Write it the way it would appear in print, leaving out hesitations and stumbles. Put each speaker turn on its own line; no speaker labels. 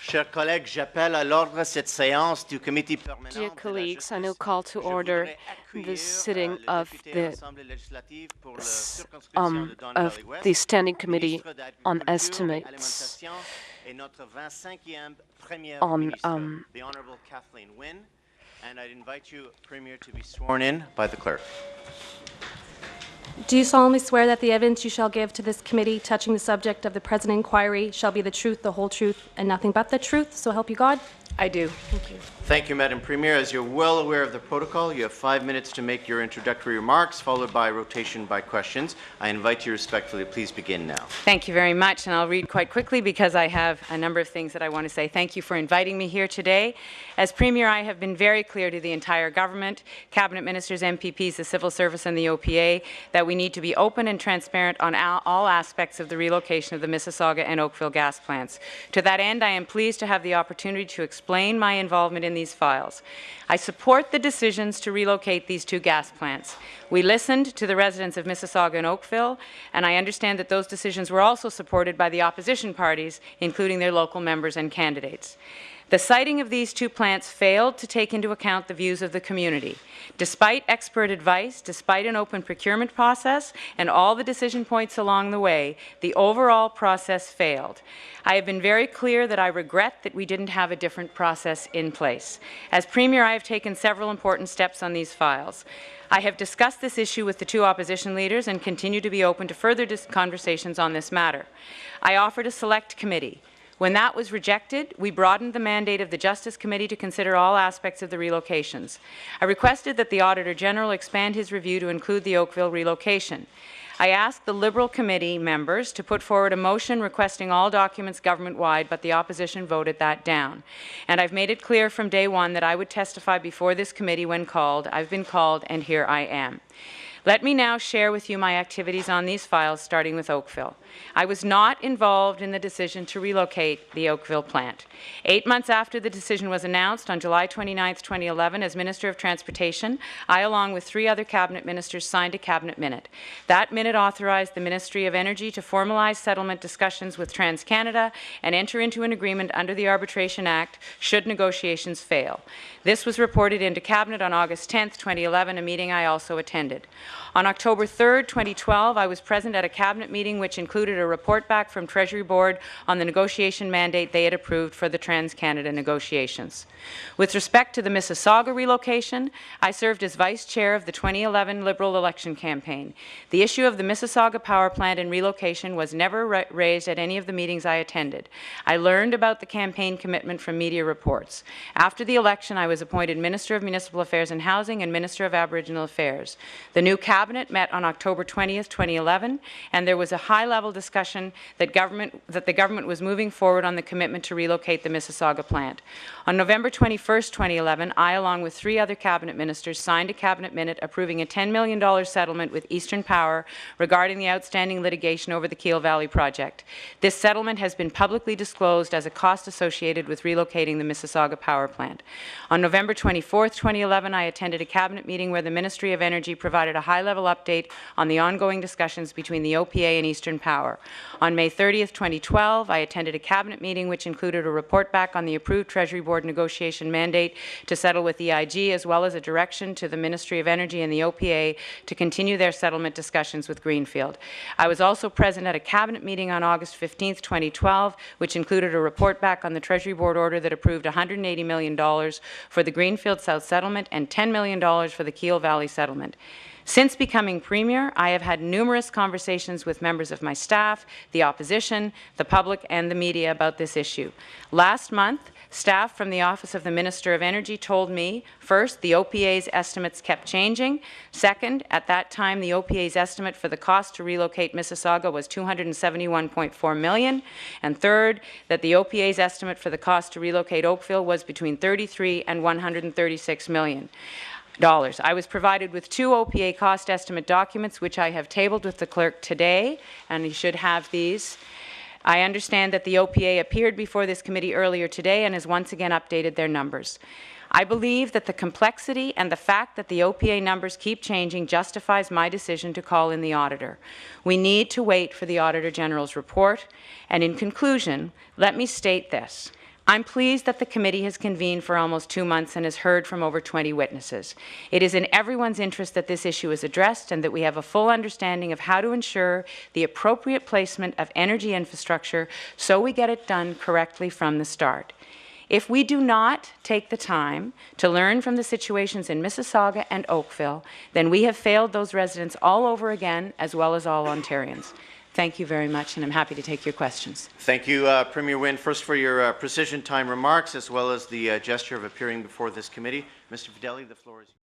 Chers collègues, j'appelle à l'ordre cette séance du comité permanent.
Dear colleagues, I now call to order the sitting of the Standing Committee on Estimates on
the Honourable Kathleen Wynne, and I'd invite you, Premier, to be sworn in by the clerk.
Do you solemnly swear that the evidence you shall give to this committee touching the subject of the present inquiry shall be the truth, the whole truth, and nothing but the truth? So help you God?
I do.
Thank you.
Thank you, Madam Premier. As you're well aware of the protocol, you have 5 minutes to make your introductory remarks, followed by rotation by questions. I invite you respectfully to please begin now.
Thank you very much, and I'll read quite quickly because I have a number of things that I want to say. Thank you for inviting me here today. As Premier, I have been very clear to the entire government, Cabinet Ministers, MPPs, the Civil Service and the OPA that we need to be open and transparent on all aspects of the relocation of the Mississauga and Oakville gas plants. To that end, I am pleased to have the opportunity to explain my involvement in these files. I support the decisions to relocate these 2 gas plants. We listened to the residents of Mississauga and Oakville, and I understand that those decisions were also supported by the opposition parties, including their local members and candidates. The siting of these 2 plants failed to take into account the views of the community. Despite expert advice, despite an open procurement process, and all the decision points along the way, the overall process failed. I have been very clear that I regret that we didn't have a different process in place. As Premier, I have taken several important steps on these files. I have discussed this issue with the 2 opposition leaders and continue to be open to further conversations on this matter. I offered a select committee. When that was rejected, we broadened the mandate of the Justice Committee to consider all aspects of the relocations. I requested that the Auditor General expand his review to include the Oakville relocation. I asked the Liberal Committee members to put forward a motion requesting all documents government-wide, but the opposition voted that down. And I've made it clear from day one that I would testify before this committee when called. I've been called, and here I am. Let me now share with you my activities on these files, starting with Oakville. I was not involved in the decision to relocate the Oakville plant. 8 months after the decision was announced, on July 29, 2011, as Minister of Transportation, I, along with 3 other Cabinet Ministers, signed a Cabinet Minute. That minute authorized the Ministry of Energy to formalize settlement discussions with TransCanada and enter into an agreement under the Arbitration Act should negotiations fail. This was reported into Cabinet on August 10, 2011, a meeting I also attended. On October 3, 2012, I was present at a Cabinet meeting which included a report back from Treasury Board on the negotiation mandate they had approved for the TransCanada negotiations. With respect to the Mississauga relocation, I served as Vice Chair of the 2011 Liberal election campaign. The issue of the Mississauga power plant and relocation was never raised at any of the meetings I attended. I learned about the campaign commitment from media reports. After the election, I was appointed Minister of Municipal Affairs and Housing and Minister of Aboriginal Affairs. The new Cabinet met on October 20, 2011, and there was a high-level discussion that the government was moving forward on the commitment to relocate the Mississauga plant. On November 21, 2011, I, along with 3 other Cabinet Ministers, signed a Cabinet Minute approving a $10 million settlement with Eastern Power regarding the outstanding litigation over the Keel Valley project. This settlement has been publicly disclosed as a cost associated with relocating the Mississauga power plant. On November 24, 2011, I attended a Cabinet meeting where the Ministry of Energy provided a high-level update on the ongoing discussions between the OPA and Eastern Power. On May 30, 2012, I attended a Cabinet meeting which included a report back on the approved Treasury Board negotiation mandate to settle with EIG, as well as a direction to the Ministry of Energy and the OPA to continue their settlement discussions with Greenfield. I was also present at a Cabinet meeting on August 15, 2012, which included a report back on the Treasury Board order that approved $180 million for the Greenfield South settlement and $10 million for the Keel Valley settlement. Since becoming Premier, I have had numerous conversations with members of my staff, the opposition, the public, and the media about this issue. Last month, staff from the Office of the Minister of Energy told me, first, the OPA's estimates kept changing. Second, at that time, the OPA's estimate for the cost to relocate Mississauga was $271.4 million. And third, that the OPA's estimate for the cost to relocate Oakville was between $33 and $136 million. I was provided with 2 OPA cost estimate documents, which I have tabled with the clerk today, and you should have these. I understand that the OPA appeared before this committee earlier today and has once again updated their numbers. I believe that the complexity and the fact that the OPA numbers keep changing justifies my decision to call in the auditor. We need to wait for the Auditor General's report, and in conclusion, let me state this. I'm pleased that the committee has convened for almost 2 months and has heard from over 20 witnesses. It is in everyone's interest that this issue is addressed and that we have a full understanding of how to ensure the appropriate placement of energy infrastructure so we get it done correctly from the start. If we do not take the time to learn from the situations in Mississauga and Oakville, then we have failed those residents all over again, as well as all Ontarians. Thank you very much, and I'm happy to take your questions.
Thank you, Premier Wynne, first for your precision time remarks, as well as the gesture of appearing before this committee. Mr. Fideli, the floor is yours.